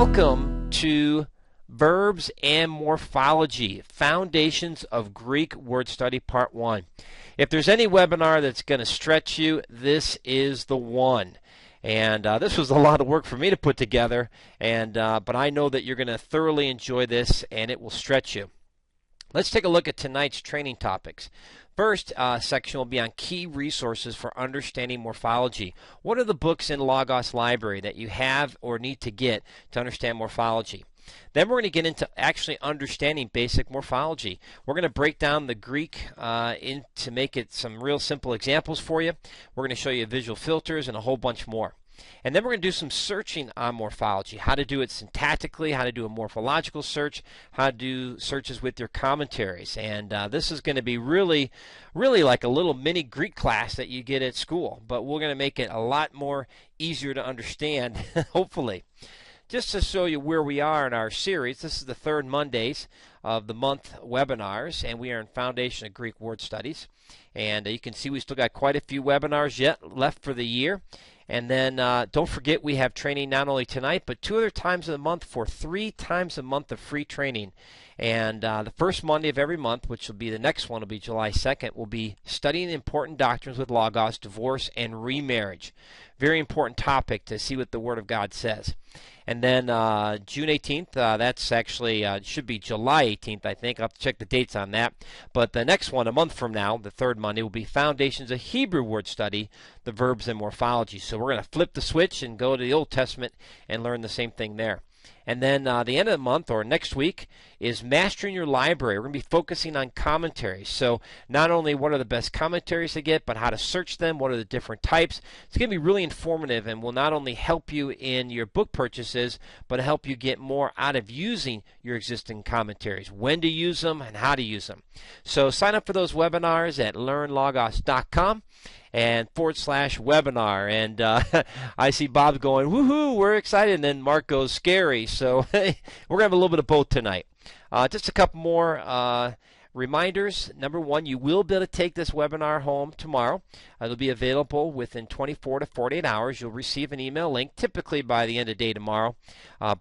Welcome to Verbs and Morphology, Foundations of Greek Word Study Part 1. If there's any webinar that's going to stretch you, this is the one. And this was a lot of work for me to put together, but I know that you're going to thoroughly enjoy this and it will stretch you. Let's take a look at tonight's training topics. First section will be on key resources for understanding morphology. What are the books in Logos library that you have or need to get to understand morphology? Then we're going to get into actually understanding basic morphology. We're going to break down the Greek to make it some real simple examples for you. We're going to show you visual filters and a whole bunch more. And then we're going to do some searching on morphology, how to do it syntactically, how to do a morphological search, how to do searches with your commentaries. And this is going to be really like a little mini Greek class that you get at school, but we're going to make it a lot more easier to understand, hopefully. Just to show you where we are in our series, this is the third Mondays of the month webinars, and we are in Foundation of Greek Word Studies. And you can see we still got quite a few webinars yet left for the year. And then don't forget we have training not only tonight, but 2 other times of the month for 3 times a month of free training. And the first Monday of every month, which will be the next one, will be July 2nd, will be studying important doctrines with Logos, divorce, and remarriage. Very important topic to see what the Word of God says. And then June 18th, that's actually should be July 18th, I think. I'll have to check the dates on that. But the next one, a month from now, the third Monday, will be Foundations of Hebrew Word Study, the Verbs and Morphology. So we're going to flip the switch and go to the Old Testament and learn the same thing there. And then the end of the month, or next week, is Mastering Your Library. We're going to be focusing on commentaries. So not only what are the best commentaries to get, but how to search them, what are the different types. It's going to be really informative and will not only help you in your book purchases, but help you get more out of using your existing commentaries, when to use them and how to use them. So sign up for those webinars at LearnLogos.com. and /webinar. And I see Bob going, woohoo, we're excited. And then Mark goes, scary. So we're going to have a little bit of both tonight. Just a couple more reminders. Number one, you will be able to take this webinar home tomorrow. It'll be available within 24 to 48 hours. You'll receive an email link, typically by the end of the day tomorrow,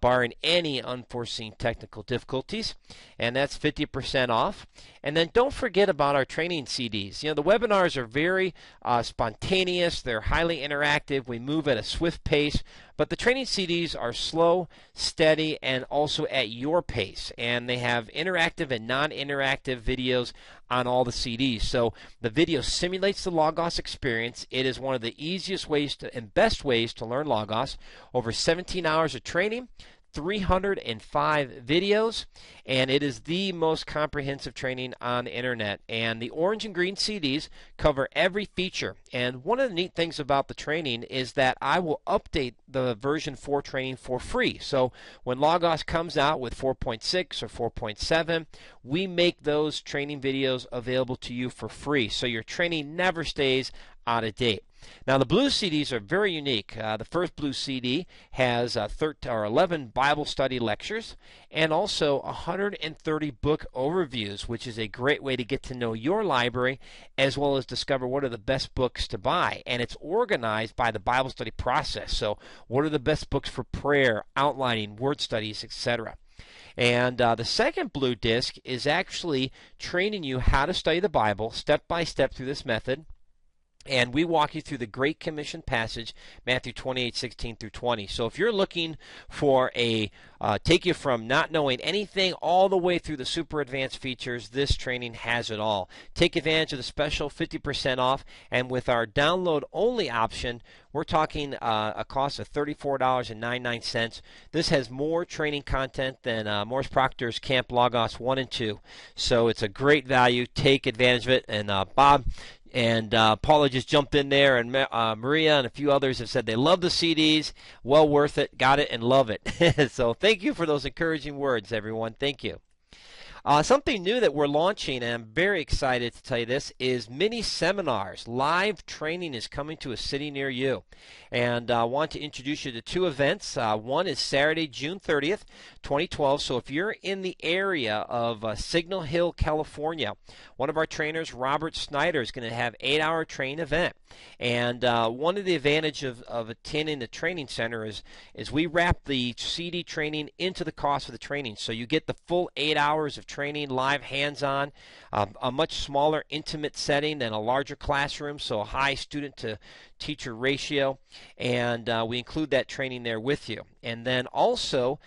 barring any unforeseen technical difficulties. And that's 50% off. And then don't forget about our training CDs. You know, the webinars are very spontaneous. They're highly interactive. We move at a swift pace. But the training CDs are slow, steady, and also at your pace. And they have interactive and non-interactive videos on all the CDs. So the video simulates the Logos experience. It is one of the easiest ways and best ways to learn Logos. Over 17 hours of training, 305 videos, and it is the most comprehensive training on the internet. And the orange and green CDs cover every feature. And one of the neat things about the training is that I will update the version 4 training for free. So when Logos comes out with 4.6 or 4.7, we make those training videos available to you for free. So your training never stays out of date. Now the blue CDs are very unique. The first blue CD has 11 Bible study lectures and also 130 book overviews, which is a great way to get to know your library as well as discover what are the best books to buy. And it's organized by the Bible study process. So what are the best books for prayer, outlining, word studies, etc. And the second blue disc is actually training you how to study the Bible step by step through this method. And we walk you through the Great Commission passage, Matthew 28:16 through 20. So if you're looking for take you from not knowing anything all the way through the super advanced features, this training has it all. Take advantage of the special 50% off, and with our download only option, we're talking a cost of $34.99. This has more training content than Morris Proctor's Camp Logos 1 and 2. So it's a great value. Take advantage of it. And Bob and Paula just jumped in there, and Maria and a few others have said they love the CDs. Well worth it. Got it and love it. So thank you for those encouraging words, everyone. Thank you. Something new that we're launching, and I'm very excited to tell you this, is mini seminars. Live training is coming to a city near you. And I want to introduce you to two events. One is Saturday, June 30th, 2012. So if you're in the area of Signal Hill, California, one of our trainers, Robert Snyder, is going to have an 8-hour training event. And one of the advantages of attending the training center is we wrap the CD training into the cost of the training. So you get the full 8 hours of training, live, hands-on, a much smaller, intimate setting than a larger classroom, so a high student-to-teacher ratio, and we include that training there with you. And then also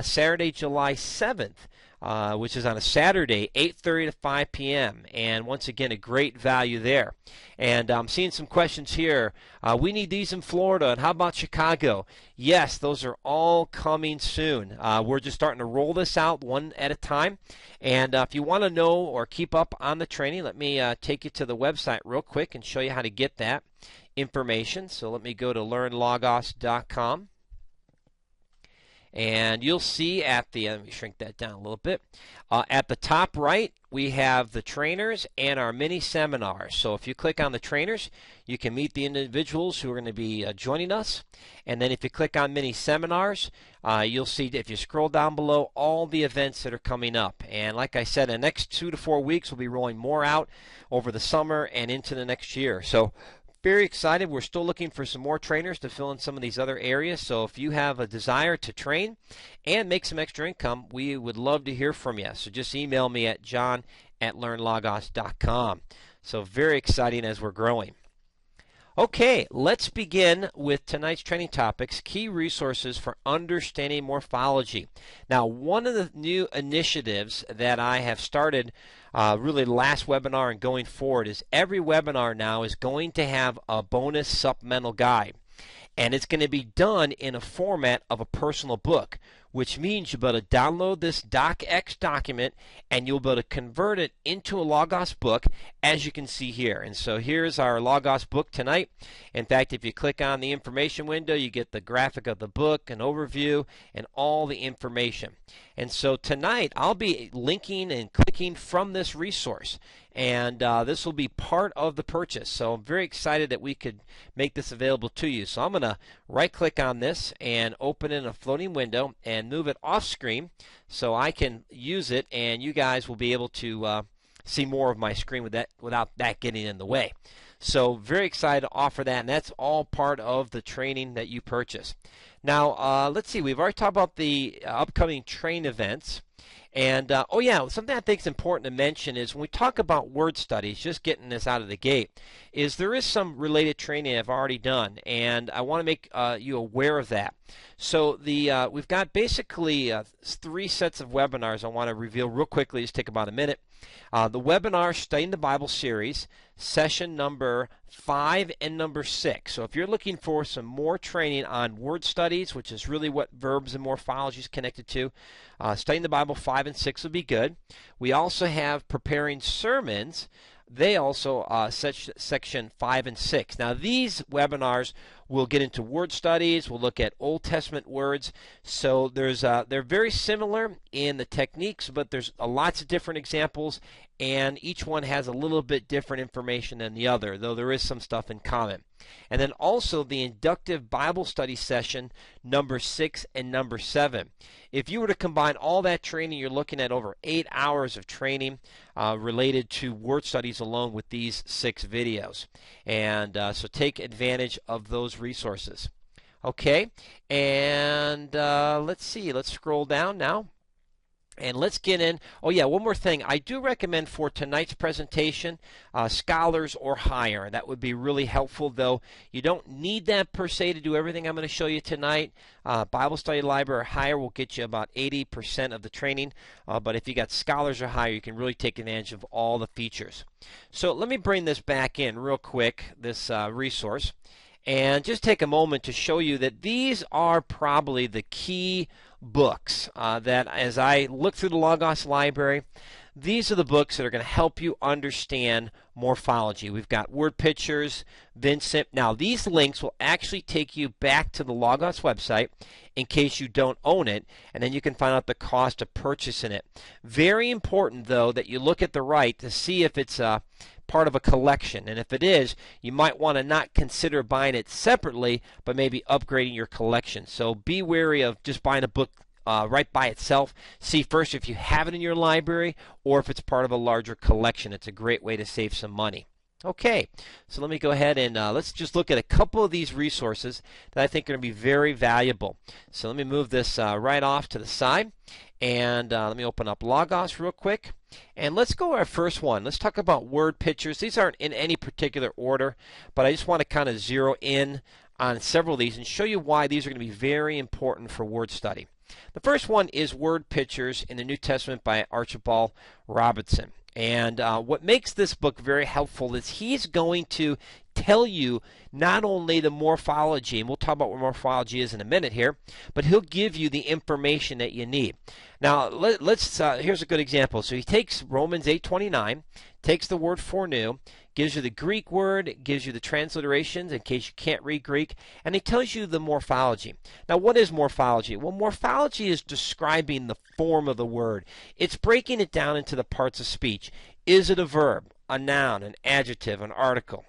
Saturday, July 7th, which is on a Saturday, 8:30 to 5 p.m. And once again, a great value there. And I'm seeing some questions here. We need these in Florida, and how about Chicago? Yes, those are all coming soon. We're just starting to roll this out one at a time. And if you want to know or keep up on the training, let me take you to the website real quick and show you how to get that information. So let me go to LearnLogos.com. And you'll see at the, let me shrink that down a little bit, at the top right we have the trainers and our mini seminars. So if you click on the trainers, you can meet the individuals who are going to be joining us. And then if you click on mini seminars, you'll see, if you scroll down below, all the events that are coming up. And like I said, in the next 2 to 4 weeks we'll be rolling more out over the summer and into the next year. So very excited. We're still looking for some more trainers to fill in some of these other areas. So if you have a desire to train and make some extra income, we would love to hear from you. So just email me at john@LearnLogos.com. So very exciting as we're growing. Okay, let's begin with tonight's training topics, key resources for understanding morphology. Now, one of the new initiatives that I have started really last webinar and going forward is every webinar now is going to have a bonus supplemental guide. And it's going to be done in a format of a personal book, which means you'll be able to download this DocX document and you'll be able to convert it into a Logos book, as you can see here. And so here's our Logos book tonight. In fact, if you click on the information window, you get the graphic of the book, an overview, and all the information. And so tonight I'll be linking and clicking from this resource, and this will be part of the purchase. So I'm very excited that we could make this available to you. So I'm going to right click on this and open in a floating window and move it off screen so I can use it, and you guys will be able to see more of my screen without that getting in the way. So very excited to offer that, and that's all part of the training that you purchase. Now, let's see, we've already talked about the upcoming train events. And, oh yeah, something I think is important to mention is when we talk about word studies, just getting this out of the gate, is there is some related training I've already done, and I want to make you aware of that. So we've got basically 3 sets of webinars I want to reveal real quickly. Just take about a minute. The webinar Studying the Bible series, session number 5 and number 6. So if you're looking for some more training on word studies, which is really what verbs and morphology is connected to, Studying the Bible 5 and 6 would be good. We also have Preparing Sermons. They also section 5 and 6. Now these webinars will get into word studies. We'll look at Old Testament words. So they're very similar in the techniques, but there's lots of different examples, and each one has a little bit different information than the other, though there is some stuff in common. And then also the inductive Bible study session number 6 and number 7. If you were to combine all that training, you're looking at over 8 hours of training related to word studies alone with these 6 videos. And so take advantage of those resources. Okay, and let's see, let's scroll down now. And let's get in. Oh yeah, one more thing. I do recommend for tonight's presentation, scholars or higher. That would be really helpful, though you don't need that per se to do everything I'm going to show you tonight. Bible Study Library or higher will get you about 80% of the training. But if you got scholars or higher, you can really take advantage of all the features. So let me bring this back in real quick, this resource, and just take a moment to show you that these are probably the key books that, as I look through the Logos library, these are the books that are going to help you understand morphology. We've got word pictures, Vincent. Now, these links will actually take you back to the Logos website in case you don't own it, and then you can find out the cost of purchasing it. Very important, though, that you look at the right to see if it's part of a collection, and if it is, you might want to not consider buying it separately, but maybe upgrading your collection. So be wary of just buying a book right by itself. See first if you have it in your library or if it's part of a larger collection. It's a great way to save some money. Okay, so let me go ahead and let's just look at a couple of these resources that I think are going to be very valuable. So let me move this right off to the side, and let me open up Logos real quick. And let's go to our first one. Let's talk about word pictures. These aren't in any particular order, but I just want to kind of zero in on several of these and show you why these are going to be very important for word study. The first one is Word Pictures in the New Testament by Archibald Robertson. And what makes this book very helpful is he's going to tell you not only the morphology, and we'll talk about what morphology is in a minute here, but he'll give you the information that you need. Now, here's a good example. So he takes Romans 8:29, takes the word foreknew, gives you the Greek word, gives you the transliterations in case you can't read Greek, and he tells you the morphology. Now, what is morphology? Well, morphology is describing the form of the word. It's breaking it down into the parts of speech. Is it a verb, a noun, an adjective, an article?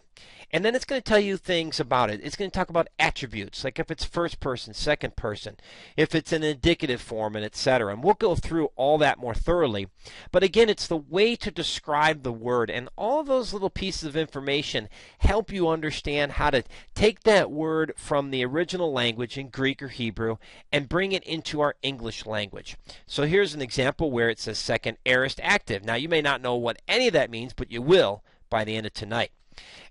And then it's going to tell you things about it. It's going to talk about attributes, like if it's first person, second person, if it's an indicative form, and etc. And we'll go through all that more thoroughly. But again, it's the way to describe the word. And all of those little pieces of information help you understand how to take that word from the original language in Greek or Hebrew and bring it into our English language. So here's an example where it says second aorist active. Now, you may not know what any of that means, but you will by the end of tonight.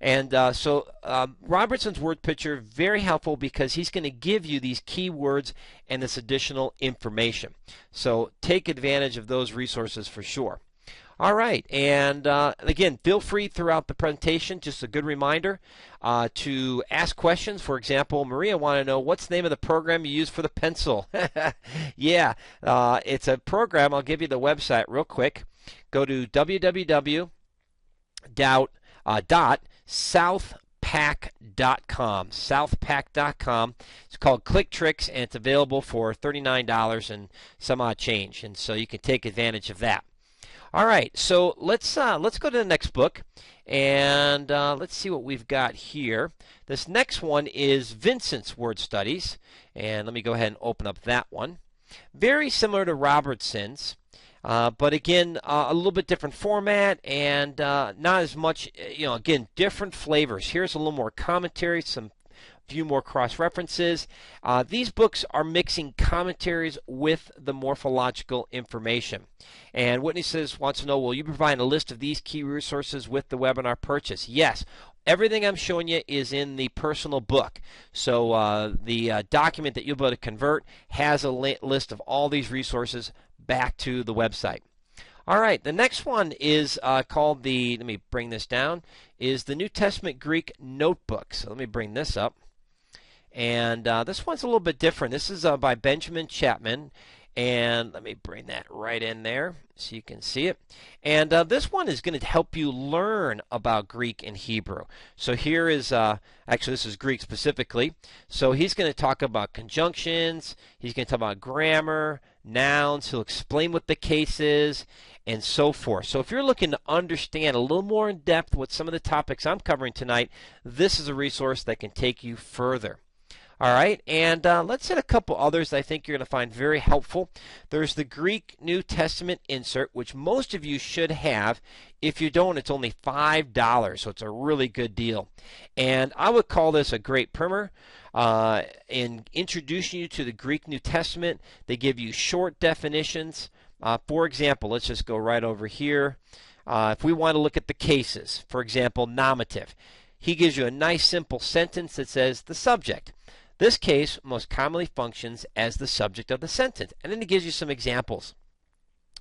And Robertson's word picture, very helpful because he's going to give you these key words and this additional information. So take advantage of those resources for sure. All right, and again, feel free throughout the presentation, just a good reminder, to ask questions. For example, Maria wanted to know what's the name of the program you use for the pencil. Yeah, it's a program. I'll give you the website real quick. Go to www.southpack.com. Southpack.com. It's called Click Tricks, and it's available for $39 and some odd change, and so you can take advantage of that. All right, so let's go to the next book, and let's see what we've got here. This next one is Vincent's Word Studies, and let me go ahead and open up that one. Very similar to Robertson's. But again, a little bit different format and not as much, again, different flavors. Here's a little more commentary, some few more cross-references. These books are mixing commentaries with the morphological information. And Whitney wants to know, will you provide a list of these key resources with the webinar purchase? Yes. Everything I'm showing you is in the personal book. So the document that you'll be able to convert has a list of all these resources back to the website. All right, the next one is called let me bring this down, is the New Testament Greek Notebook. So let me bring this up. And this one's a little bit different. This is by Benjamin Chapman. And let me bring that right in there so you can see it. And this one is going to help you learn about Greek and Hebrew. So here is, actually this is Greek specifically. So he's going to talk about conjunctions. He's going to talk about grammar, nouns. He'll explain what the case is, and so forth. So if you're looking to understand a little more in depth what some of the topics I'm covering tonight, this is a resource that can take you further. All right, and let's hit a couple others that I think you're going to find very helpful. There's the Greek New Testament insert, which most of you should have. If you don't, it's only $5, so it's a really good deal. And I would call this a great primer. In introducing you to the Greek New Testament, they give you short definitions. For example, let's just go right over here. If we want to look at the cases, for example, nominative, he gives you a nice simple sentence that says the subject. This case most commonly functions as the subject of the sentence, and then it gives you some examples.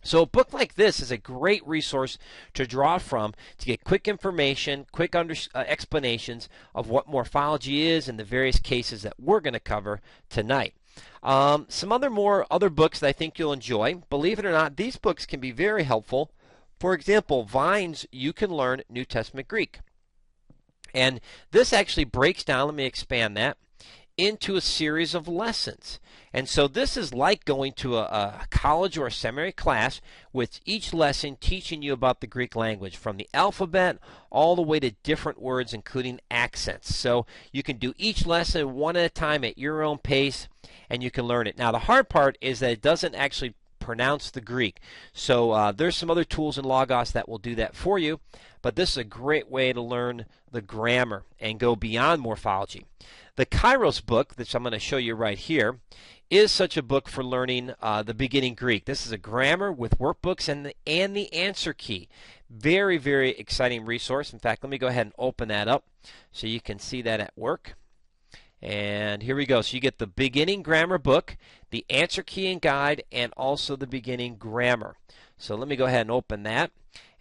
So a book like this is a great resource to draw from to get quick information, quick explanations of what morphology is and the various cases that we're going to cover tonight. Some other books that I think you'll enjoy. Believe it or not, these books can be very helpful For example, Vines, you can learn New Testament Greek. And this actually breaks down, let me expand that, into a series of lessons. And so this is like going to a college or a seminary class with each lesson teaching you about the Greek language, from the alphabet all the way to different words, including accents. So you can do each lesson one at a time at your own pace, and you can learn it. Now the hard part is that it doesn't actually pronounce the Greek. So there's some other tools in Logos that will do that for you, but this is a great way to learn the grammar and go beyond morphology. The Kairos book, which I'm going to show you right here, is such a book for learning the beginning Greek. This is a grammar with workbooks and the answer key. Very, very exciting resource. In fact, let me go ahead and open that up so you can see that at work. And here we go. So you get the beginning grammar book, the answer key and guide, and also the beginning grammar. So let me go ahead and open that.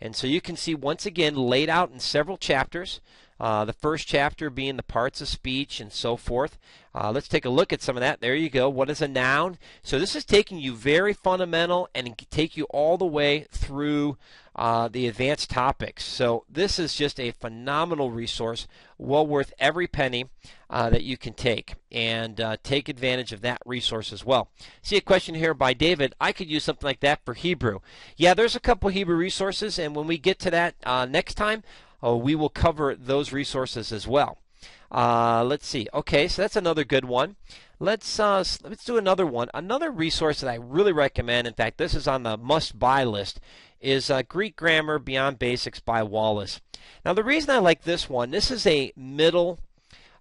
And so you can see once again laid out in several chapters. The first chapter being the parts of speech and so forth. Let's take a look at some of that. There you go. What is a noun? So this is taking you very fundamental and take you all the way through the advanced topics. So this is just a phenomenal resource, well worth every penny that you can take, and take advantage of that resource as well. See a question here by David. I could use something like that for Hebrew. Yeah, there's a couple Hebrew resources, and when we get to that next time, we will cover those resources as well. Let's see. Okay, so that's another good one. Let's do another one. Another resource that I really recommend, in fact, this is on the must-buy list, is Greek Grammar Beyond Basics by Wallace. Now, the reason I like this one, this is a middle,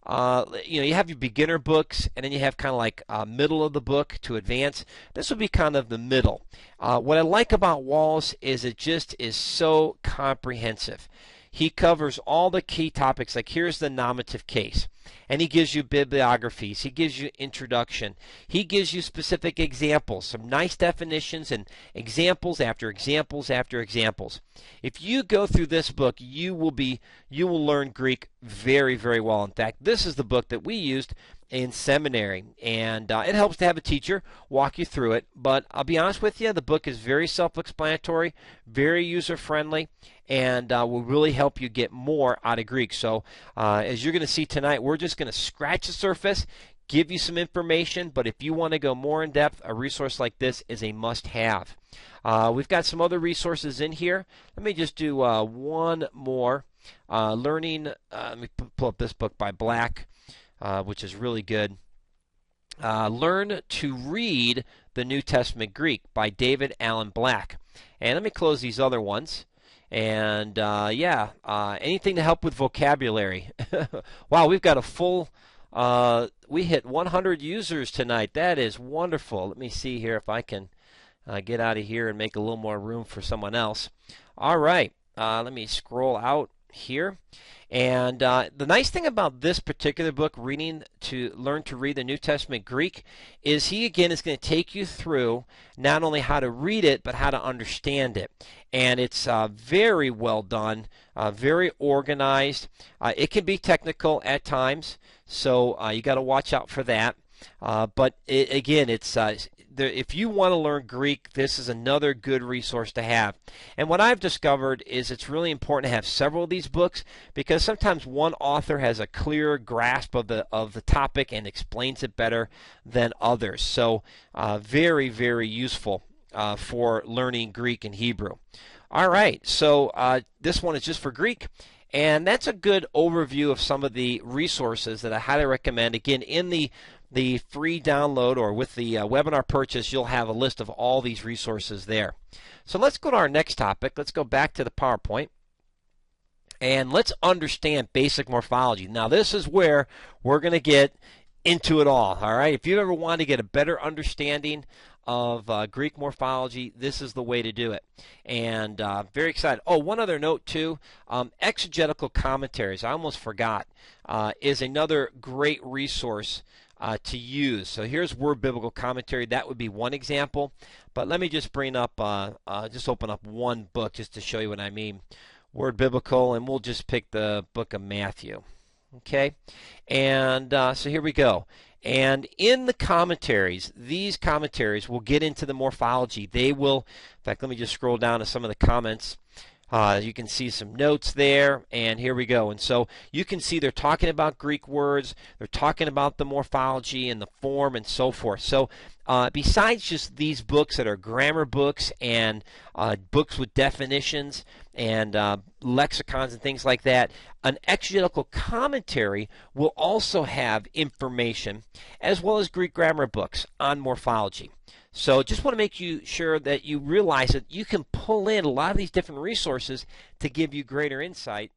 you have your beginner books, and then you have kind of like middle of the book to advance. This would be kind of the middle. What I like about Wallace is it just is so comprehensive. He covers all the key topics, like here's the nominative case. And he gives you bibliographies. He gives you introduction. He gives you specific examples, some nice definitions and examples after examples after examples. If you go through this book, you will learn Greek very, very well. In fact, this is the book that we used in seminary, and it helps to have a teacher walk you through it. But I'll be honest with you, the book is very self-explanatory, very user-friendly, and will really help you get more out of Greek. So as you're going to see tonight, we're just going to scratch the surface, give you some information, but if you want to go more in depth, a resource like this is a must-have. We've got some other resources in here. Let me just do one more. Let me pull up this book by Black, which is really good. Learn to Read the New Testament Greek by David Allen Black. And let me close these other ones. And anything to help with vocabulary. Wow, we've got a full, we hit 100 users tonight. That is wonderful. Let me see here if I can get out of here and make a little more room for someone else. All right, let me scroll out here. And the nice thing about this particular book, Learn to Read the New Testament Greek, is he again is going to take you through not only how to read it, but how to understand it. And it's very well done, very organized. It can be technical at times, so you got to watch out for that. But if you want to learn Greek, this is another good resource to have. And what I've discovered is it's really important to have several of these books, because sometimes one author has a clearer grasp of the topic and explains it better than others. So very, very useful for learning Greek and Hebrew. All right, so this one is just for Greek. And that's a good overview of some of the resources that I highly recommend. Again, in the free download or with the webinar purchase, you'll have a list of all these resources there. So let's go to our next topic. Let's go back to the PowerPoint. And let's understand basic morphology. Now, this is where we're going to get into it all right? If you ever want to get a better understanding of Greek morphology, this is the way to do it. And very excited. Oh, one other note too, exegetical commentaries, I almost forgot, is another great resource to use. So here's Word Biblical Commentary. That would be one example. But let me just bring up, just open up one book just to show you what I mean. Word Biblical, and we'll just pick the book of Matthew. Okay, and so here we go. And in the commentaries, these commentaries will get into the morphology. They will, in fact, let me just scroll down to some of the comments. You can see some notes there, and here we go. And so you can see they're talking about Greek words, they're talking about the morphology and the form and so forth. So besides just these books that are grammar books and books with definitions and lexicons and things like that, an exegetical commentary will also have information as well as Greek grammar books on morphology. So just want to make you sure that you realize that you can pull in a lot of these different resources to give you greater insight